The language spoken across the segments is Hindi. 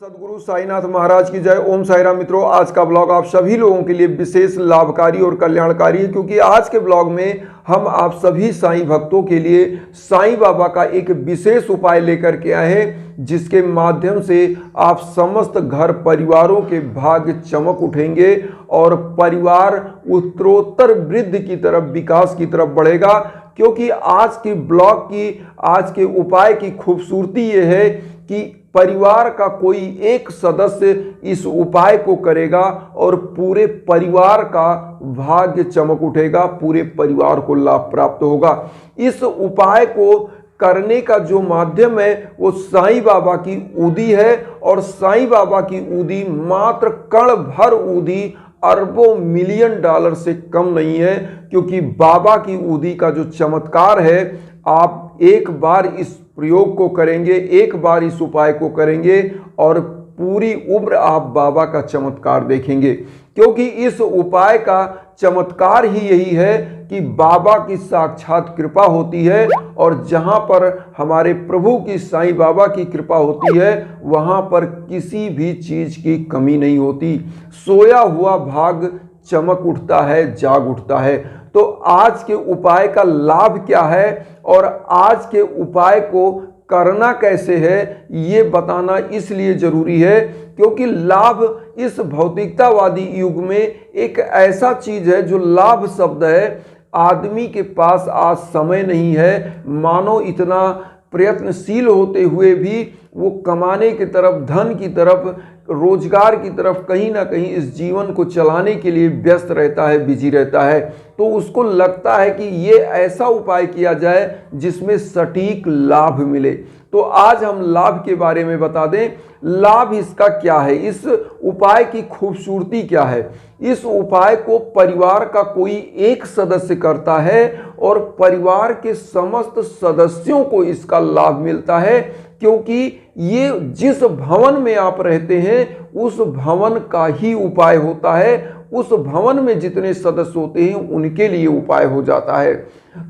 सदगुरु साईनाथ महाराज की जय। ओम साई राम। मित्रों, आज का ब्लॉग आप सभी लोगों के लिए विशेष लाभकारी और कल्याणकारी है, क्योंकि आज के ब्लॉग में हम आप सभी साईं भक्तों के लिए साईं बाबा का एक विशेष उपाय लेकर के आए हैं, जिसके माध्यम से आप समस्त घर परिवारों के भाग्य चमक उठेंगे और परिवार उत्तरोत्तर वृद्धि की तरफ, विकास की तरफ बढ़ेगा। क्योंकि आज के ब्लॉग की, आज के उपाय की खूबसूरती ये है कि परिवार का कोई एक सदस्य इस उपाय को करेगा और पूरे परिवार का भाग्य चमक उठेगा, पूरे परिवार को लाभ प्राप्त होगा। इस उपाय को करने का जो माध्यम है वो साईं बाबा की ऊदी है, और साईं बाबा की ऊदी मात्र कण भर ऊदी अरबों मिलियन डॉलर से कम नहीं है। क्योंकि बाबा की ऊदी का जो चमत्कार है, आप एक बार इस प्रयोग को करेंगे, एक बार इस उपाय को करेंगे और पूरी उम्र आप बाबा का चमत्कार देखेंगे। क्योंकि इस उपाय का चमत्कार ही यही है कि बाबा की साक्षात कृपा होती है, और जहां पर हमारे प्रभु की, साईं बाबा की कृपा होती है, वहां पर किसी भी चीज की कमी नहीं होती। सोया हुआ भाग चमक उठता है, जाग उठता है। तो आज के उपाय का लाभ क्या है और आज के उपाय को करना कैसे है, ये बताना इसलिए जरूरी है क्योंकि लाभ इस भौतिकतावादी युग में एक ऐसा चीज है जो लाभ शब्द है। आदमी के पास आज समय नहीं है, मानो इतना प्रयत्नशील होते हुए भी वो कमाने की तरफ, धन की तरफ, रोजगार की तरफ, कहीं ना कहीं इस जीवन को चलाने के लिए व्यस्त रहता है, बिजी रहता है। तो उसको लगता है कि ये ऐसा उपाय किया जाए जिसमें सटीक लाभ मिले। तो आज हम लाभ के बारे में बता दें, लाभ इसका क्या है, इस उपाय की खूबसूरती क्या है। इस उपाय को परिवार का कोई एक सदस्य करता है और परिवार के समस्त सदस्यों को इसका लाभ मिलता है। क्योंकि ये जिस भवन में आप रहते हैं उस भवन का ही उपाय होता है, उस भवन में जितने सदस्य होते हैं उनके लिए उपाय हो जाता है।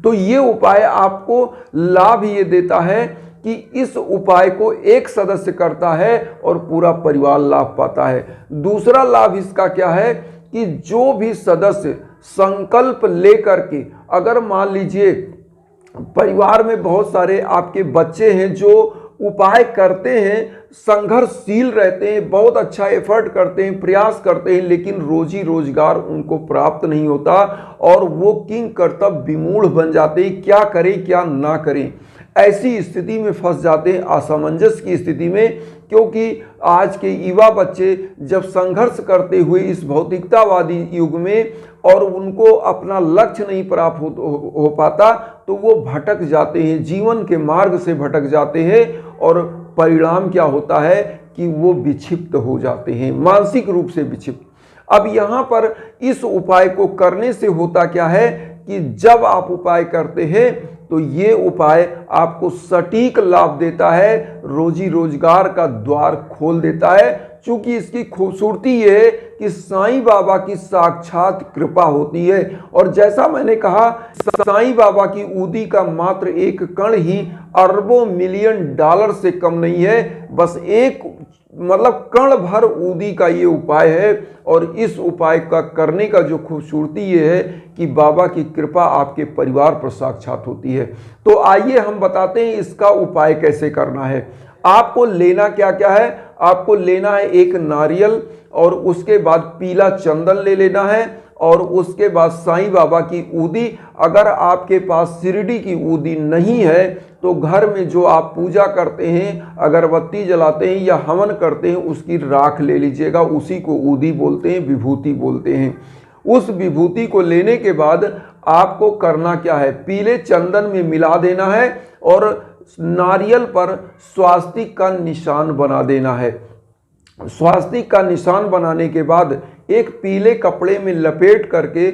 तो ये उपाय आपको लाभ ये देता है कि इस उपाय को एक सदस्य करता है और पूरा परिवार लाभ पाता है। दूसरा लाभ इसका क्या है कि जो भी सदस्य संकल्प लेकर के, अगर मान लीजिए परिवार में बहुत सारे आपके बच्चे हैं जो उपाय करते हैं, संघर्षशील रहते हैं, बहुत अच्छा एफर्ट करते हैं, प्रयास करते हैं, लेकिन रोजी रोजगार उनको प्राप्त नहीं होता और वो किंग कर्तव्य विमूढ़ बन जाते हैं, क्या करें क्या ना करें, ऐसी स्थिति में फंस जाते हैं, असमंजस की स्थिति में। क्योंकि आज के युवा बच्चे जब संघर्ष करते हुए इस भौतिकतावादी युग में और उनको अपना लक्ष्य नहीं प्राप्त हो पाता, तो वो भटक जाते हैं, जीवन के मार्ग से भटक जाते हैं, और परिणाम क्या होता है कि वो विक्षिप्त हो जाते हैं, मानसिक रूप से विक्षिप्त। अब यहाँ पर इस उपाय को करने से होता क्या है कि जब आप उपाय करते हैं तो ये उपाय आपको सटीक लाभ देता है, रोजी रोजगार का द्वार खोल देता है। चूंकि इसकी खूबसूरती ये है कि साईं बाबा की साक्षात कृपा होती है, और जैसा मैंने कहा, साईं बाबा की ऊदी का मात्र एक कण ही अरबों मिलियन डॉलर से कम नहीं है। बस एक मतलब कण भर ऊदी का ये उपाय है, और इस उपाय का करने का जो खूबसूरती ये है कि बाबा की कृपा आपके परिवार पर साक्षात होती है। तो आइए हम बताते हैं इसका उपाय कैसे करना है। आपको लेना क्या क्या है, आपको लेना है एक नारियल, और उसके बाद पीला चंदन ले लेना है, और उसके बाद साईं बाबा की ऊदी। अगर आपके पास शिरडी की ऊदी नहीं है तो घर में जो आप पूजा करते हैं, अगरबत्ती जलाते हैं या हवन करते हैं, उसकी राख ले लीजिएगा। उसी को ऊदी बोलते हैं, विभूति बोलते हैं। उस विभूति को लेने के बाद आपको करना क्या है, पीले चंदन में मिला देना है और नारियल पर स्वास्तिक का निशान बना देना है। स्वास्तिक का निशान बनाने के बाद एक पीले कपड़े में लपेट करके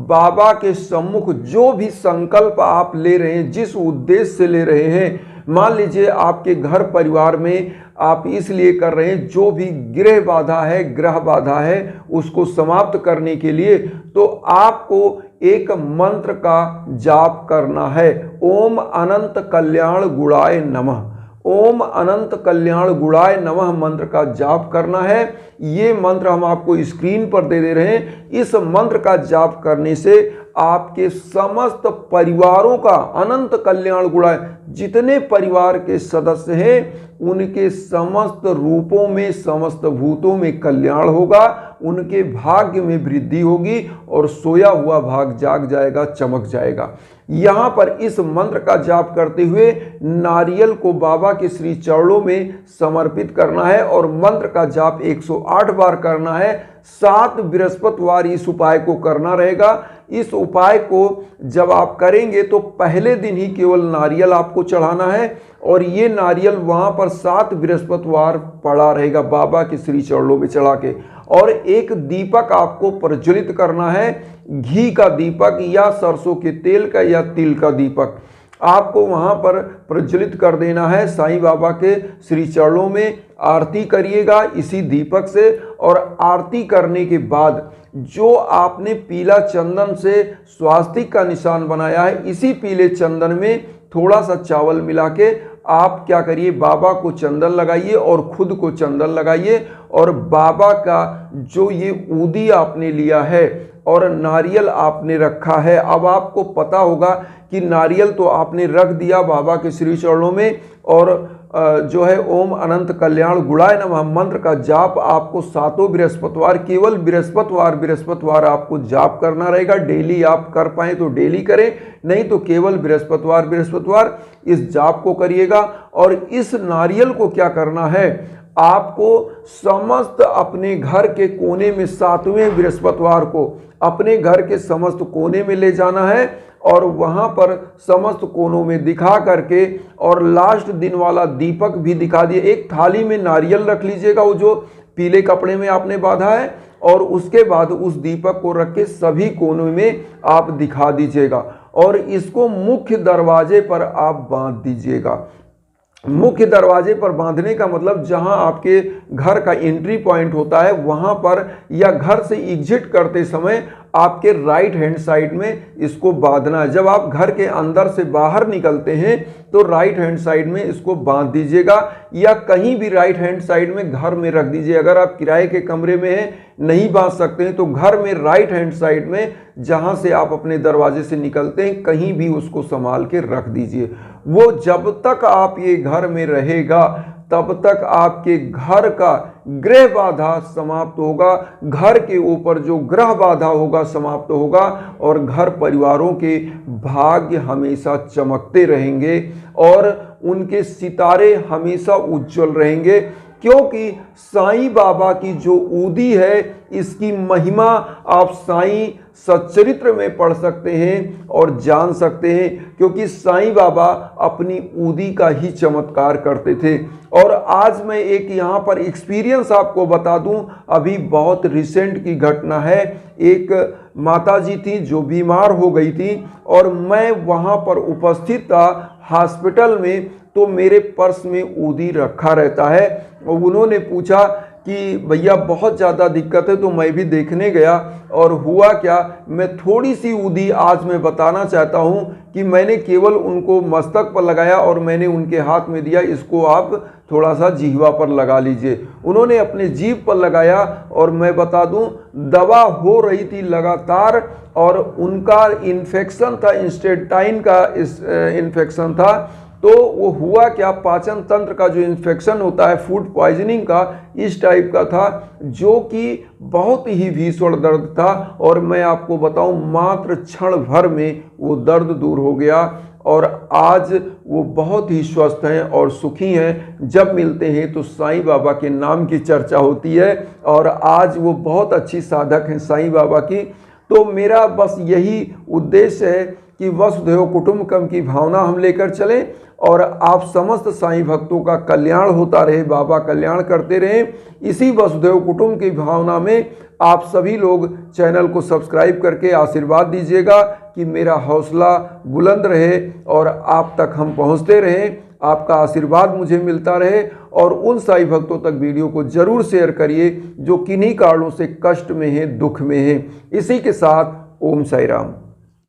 बाबा के सम्मुख जो भी संकल्प आप ले रहे हैं, जिस उद्देश्य से ले रहे हैं, मान लीजिए आपके घर परिवार में आप इसलिए कर रहे हैं, जो भी गृह बाधा है, ग्रह बाधा है, उसको समाप्त करने के लिए, तो आपको एक मंत्र का जाप करना है। ओम अनंत कल्याण गुणाय नमः। ओम अनंत कल्याण गुणाय नमः मंत्र का जाप करना है। ये मंत्र हम आपको स्क्रीन पर दे रहे हैं। इस मंत्र का जाप करने से आपके समस्त परिवारों का अनंत कल्याण गुणाय, जितने परिवार के सदस्य हैं उनके समस्त रूपों में, समस्त भूतों में कल्याण होगा, उनके भाग्य में वृद्धि होगी और सोया हुआ भाग जाग जाएगा, चमक जाएगा। यहाँ पर इस मंत्र का जाप करते हुए नारियल को बाबा के श्री चरणों में समर्पित करना है और मंत्र का जाप 108 बार करना है। 7 बृहस्पतिवार इस उपाय को करना रहेगा। इस उपाय को जब आप करेंगे तो पहले दिन ही केवल नारियल आपको चढ़ाना है और ये नारियल वहाँ पर 7 बृहस्पतिवार पड़ा रहेगा बाबा के श्री चरणों में चढ़ा के। और एक दीपक आपको प्रज्वलित करना है, घी का दीपक या सरसों के तेल का या तिल का दीपक आपको वहाँ पर प्रज्वलित कर देना है। साईं बाबा के श्री चरणों में आरती करिएगा इसी दीपक से। और आरती करने के बाद जो आपने पीला चंदन से स्वास्तिक का निशान बनाया है, इसी पीले चंदन में थोड़ा सा चावल मिला के आप क्या करिए, बाबा को चंदन लगाइए और खुद को चंदन लगाइए। और बाबा का जो ये ऊदी आपने लिया है और नारियल आपने रखा है, अब आपको पता होगा कि नारियल तो आपने रख दिया बाबा के श्री चरणों में और जो है ओम अनंत कल्याण गुणाय नमः मंत्र का जाप आपको 7 बृहस्पतिवार, केवल बृहस्पतिवार आपको जाप करना रहेगा। डेली आप कर पाए तो डेली करें, नहीं तो केवल बृहस्पतिवार इस जाप को करिएगा। और इस नारियल को क्या करना है, आपको समस्त अपने घर के कोने में 7वें बृहस्पतिवार को अपने घर के समस्त कोने में ले जाना है और वहां पर समस्त कोनों में दिखा करके और लास्ट दिन वाला दीपक भी दिखा दिए। एक थाली में नारियल रख लीजिएगा, वो जो पीले कपड़े में आपने बांधा है, और उसके बाद उस दीपक को रख के सभी कोनों में आप दिखा दीजिएगा और इसको मुख्य दरवाजे पर आप बांध दीजिएगा। मुख्य दरवाजे पर बांधने का मतलब जहां आपके घर का एंट्री पॉइंट होता है वहां पर, या घर से एग्जिट करते समय आपके राइट हैंड साइड में इसको बांधना है। जब आप घर के अंदर से बाहर निकलते हैं तो राइट हैंड साइड में इसको बांध दीजिएगा या कहीं भी राइट हैंड साइड में घर में रख दीजिए। अगर आप किराए के कमरे में हैं, नहीं बांध सकते हैं, तो घर में राइट हैंड साइड में जहां से आप अपने दरवाजे से निकलते हैं कहीं भी उसको संभाल के रख दीजिए। वो जब तक आप ये घर में रहेगा तब तक आपके घर का ग्रह बाधा समाप्त होगा, घर के ऊपर जो ग्रह बाधा होगा समाप्त होगा और घर परिवारों के भाग्य हमेशा चमकते रहेंगे और उनके सितारे हमेशा उज्जवल रहेंगे। क्योंकि साईं बाबा की जो ऊदी है इसकी महिमा आप साईं सच्चरित्र में पढ़ सकते हैं और जान सकते हैं, क्योंकि साईं बाबा अपनी ऊदी का ही चमत्कार करते थे। और आज मैं एक यहाँ पर एक्सपीरियंस आपको बता दूं, अभी बहुत रिसेंट की घटना है। एक माताजी थी जो बीमार हो गई थी और मैं वहाँ पर उपस्थित था हॉस्पिटल में, तो मेरे पर्स में ऊदी रखा रहता है और उन्होंने पूछा कि भैया बहुत ज़्यादा दिक्कत है, तो मैं भी देखने गया। और हुआ क्या, मैं थोड़ी सी ऊदी आज मैं बताना चाहता हूँ कि मैंने केवल उनको मस्तक पर लगाया और मैंने उनके हाथ में दिया, इसको आप थोड़ा सा जिह्वा पर लगा लीजिए। उन्होंने अपने जीभ पर लगाया और मैं बता दूं दवा हो रही थी लगातार और उनका इन्फेक्शन था, इंस्टेटाइन का इन्फेक्शन था। तो वो हुआ क्या, पाचन तंत्र का जो इन्फेक्शन होता है, फूड पॉइजनिंग का, इस टाइप का था, जो कि बहुत ही भीषण दर्द था। और मैं आपको बताऊं मात्र क्षण भर में वो दर्द दूर हो गया और आज वो बहुत ही स्वस्थ हैं और सुखी हैं। जब मिलते हैं तो साईं बाबा के नाम की चर्चा होती है और आज वो बहुत अच्छी साधक हैं साईं बाबा की। तो मेरा बस यही उद्देश्य है कि वसुधैव कुटुंबकम की भावना हम लेकर चलें और आप समस्त साईं भक्तों का कल्याण होता रहे, बाबा कल्याण करते रहें। इसी वसुधैव कुटुंब की भावना में आप सभी लोग चैनल को सब्सक्राइब करके आशीर्वाद दीजिएगा कि मेरा हौसला बुलंद रहे और आप तक हम पहुंचते रहें, आपका आशीर्वाद मुझे मिलता रहे। और उन साईं भक्तों तक वीडियो को जरूर शेयर करिए जो किन्हीं कारणों से कष्ट में हैं, दुख में हैं। इसी के साथ ओम साई राम।